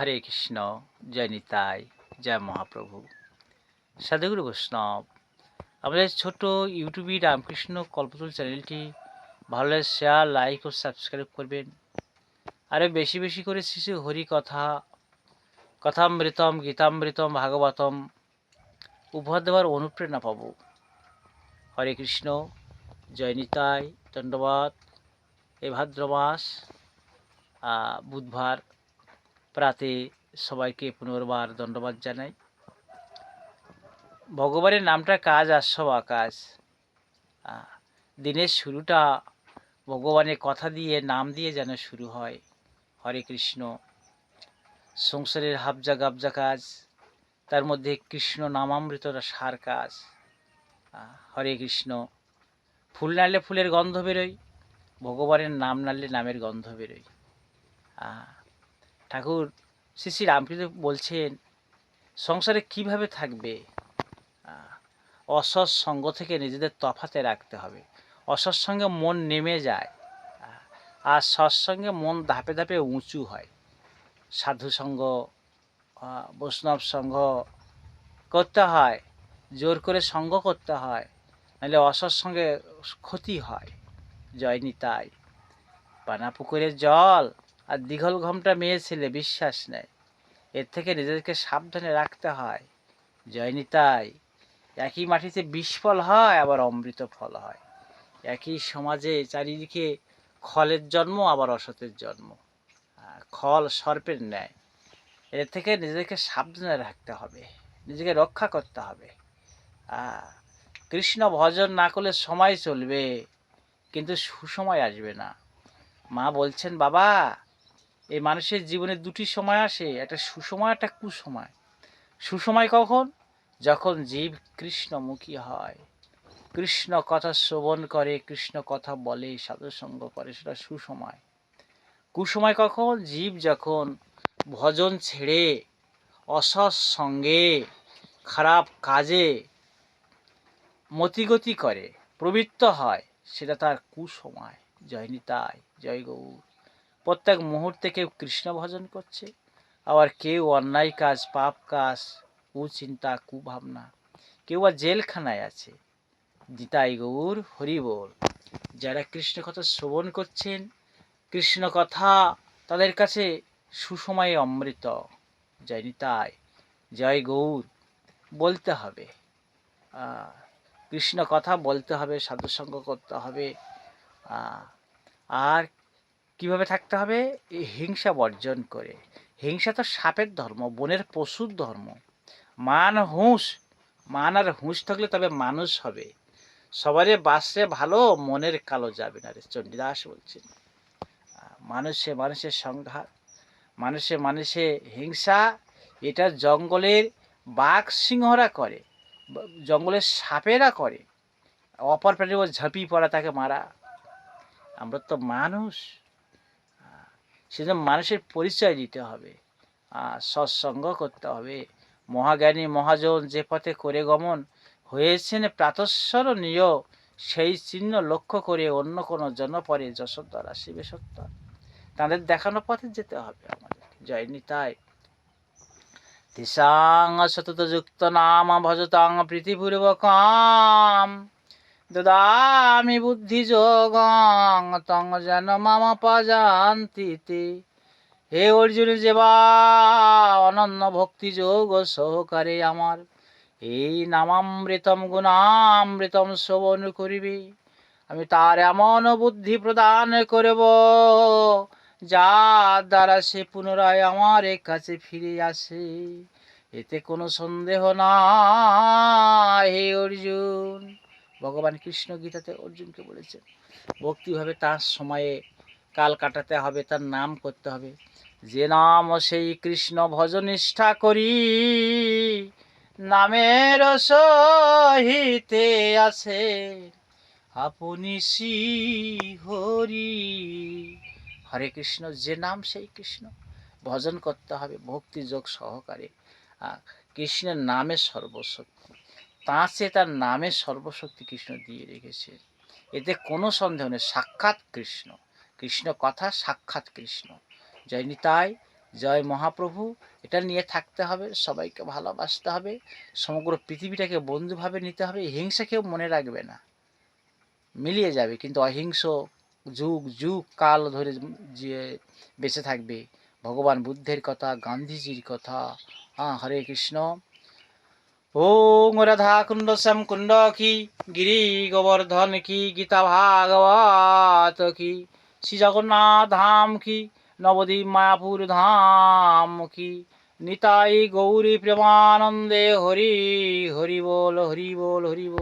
হরে কৃষ্ণ, জয় নিতাই, জয় মহাপ্রভু। সাধুগুরু বৈষ্ণব, আমাদের ছোট ইউটিউবে রামকৃষ্ণ কল্পতরু চ্যানেলটি ভালো লাগলে শেয়ার, লাইক ও সাবস্ক্রাইব করবেন। আরও বেশি বেশি করে শিশু হরি কথা, কথামৃতম, গীতামৃতম, ভাগবতম উপহার দেওয়ার অনুপ্রেরণা পাব। হরে কৃষ্ণ, জয় নিতাই, দণ্ডবাদ। এই ভাদ্র মাস বুধবার প্রাতে সবাইকে পুনর্বার দণ্ডবাদ জানাই। ভগবানের নামটা কাজ আর সব আকাশ। দিনের শুরুটা ভগবানের কথা দিয়ে, নাম দিয়ে যেন শুরু হয়। হরে কৃষ্ণ। সংসারের হাবজা গাবজা কাজ, তার মধ্যে কৃষ্ণ নামামৃতটা সার কাজ। হরে কৃষ্ণ। ফুল নাড়লে ফুলের গন্ধ বেরোয়, ভগবানের নাম নাড়লে নামের গন্ধ বেরোয়। ঠাকুর শ্রী শ্রী রামকৃষ্ণ বলছেন, সংসারে কিভাবে থাকবে? অসৎ সঙ্গ থেকে নিজেদের তফাতে রাখতে হবে। অসৎ সঙ্গে মন নেমে যায়, আর সৎসঙ্গে মন ধাপে ধাপে উঁচু হয়। সাধু সঙ্গ, বৈষ্ণব সঙ্গ করতে হয়, জোর করে সঙ্গ করতে হয়, নাহলে অসৎ সঙ্গে ক্ষতি হয়। জয় নিতাই। পানা পুকুরের জল আর দীঘল ঘোমটা মেয়ে ছেলে বিশ্বাস নেয়, এর থেকে নিজেদেরকে সাবধানে রাখতে হয়। জয় নিতাই। একই মাটিতে বিষ ফল হয়, আবার অমৃত ফল হয়। একই সমাজে চারিদিকে খলের জন্ম, আবার অসতের জন্ম। খল সর্পের ন্যায়। এর থেকে নিজেকে সাবধানে রাখতে হবে, নিজেকে রক্ষা করতে হবে। কৃষ্ণ ভজন না করলে সময় চলবে, কিন্তু সুসময় আসবে না। মা বলছেন, বাবা, এই মানুষের জীবনে দুটি সময় আসে, একটা সুসময়, একটা কুসময়। সুসময় কখন? যখন জীব কৃষ্ণমুখী হয়, কৃষ্ণ কথা শ্রবণ করে, কৃষ্ণ কথা বলে, সাধুসঙ্গ করে, সেটা সুসময়। কুসময় কখন? জীব যখন ভজন ছেড়ে অসৎ সঙ্গে, খারাপ কাজে মতিগতি করে, প্রবৃত্ত হয়, সেটা তার কুসময়। জয় নিতাই, জয় গৌর। প্রত্যেক মুহূর্তে কেউ কৃষ্ণ ভজন করছে, আবার কেউ অন্যায় কাজ, পাপ কাজ, কুচিন্তা, কুভাবনা, কেউ বা জেলখানায় আছে। নিতাই গৌর, হরি বল। যারা কৃষ্ণ কথা শ্রবণ করছেন, কৃষ্ণ কথা তাদের কাছে সুসময়ে অমৃত। জয় নিতাই, জয় গৌর। বলতে হবে, কৃষ্ণ কথা বলতে হবে, সাধুসঙ্গ করতে হবে। আর কিভাবে থাকতে হবে? এই হিংসা বর্জন করে। হিংসা তো সাপের ধর্ম, বনের পশুর ধর্ম। মান হুঁশ, মান আর হুঁশ থাকলে তবে মানুষ হবে। সবারে বাসে ভালো, মনের কালো যাবে না রে, চণ্ডীদাস বলছেন। মানুষে মানুষের সংঘাত, মানুষে মানুষে হিংসা, এটা জঙ্গলের বাঘ সিংহরা করে, জঙ্গলের সাপেরা করে। অপর প্রাণীর উপর ঝাঁপিয়ে পড়া, তাকে মারা। আমরা তো মানুষ, সেজন্য মানুষের পরিচয় দিতে হবে, সৎসঙ্গ করতে হবে। মহাজ্ঞানী মহাজন যে পথে করে গমন হয়েছেন প্রাতঃস্মরণীয়, সেই চিহ্ন লক্ষ্য করে অন্য কোনো জনপরে যশোদ্ধার আসিবে সত্য। তাদের দেখানো পথে যেতে হবে আমাদের। জয় নিতাই। তিসাং সতত যুক্ত নাম ভজতাং প্রীতিপূর্বকাম, দদামি বুদ্ধি যোগং তং যেন মাম পজান্তি। হে অর্জুন, যেবা অনন্য ভক্তি যোগ সহকারে আমার এই নামামৃতম গুণামৃতম শ্রবণ করিবে, আমি তার এমন বুদ্ধি প্রদান করব, যার দ্বারা সে পুনরায় আমার কাছে ফিরে আসে। এতে কোনো সন্দেহ না হে অর্জুন। ভগবান কৃষ্ণ গীতাতে অর্জুনকে বলেছেন, ভক্তিভাবে তার সময়ে কাল কাটাতে হবে, তার নাম করতে হবে। যে নাম সেই কৃষ্ণ ভজনিষ্ঠা করি, নামের সহিতে আছে আপনি শ্রী হরি। হরে কৃষ্ণ, যে নাম সেই কৃষ্ণ। ভজন করতে হবে ভক্তি যোগ সহকারে। কৃষ্ণের নামে সর্বশক্তি, তাঁর চেয়ে তার নামে সর্বশক্তি কৃষ্ণ দিয়ে রেখেছে, এতে কোনো সন্দেহ নেই। সাক্ষাৎ কৃষ্ণ, কৃষ্ণ কথা সাক্ষাৎ কৃষ্ণ। জয় নিতাই, জয় মহাপ্রভু, এটা নিয়ে থাকতে হবে, সবাইকে ভালোবাসতে হবে, সমগ্র পৃথিবীটাকে বন্ধুভাবে নিতে হবে, হিংসা কেউ মনে রাখবে না, মিলিয়ে যাবে, কিন্তু অহিংস যুগ যুগ কাল ধরে যে বেঁচে থাকবে। ভগবান বুদ্ধের কথা, গান্ধীজির কথা। হরে কৃষ্ণ। ওম রাধা কুণ্ড শ্যাম কুণ্ড কি, গিরি গোবর্ধন কি, গীতা ভাগবত কি, শ্রী জগন্নাথ ধাম কি, নবদ্বীপ মায়াপুর ধাম কি, নিতাই গৌরী প্রেমানন্দে হরি হরি বল হরি বল হরি বল।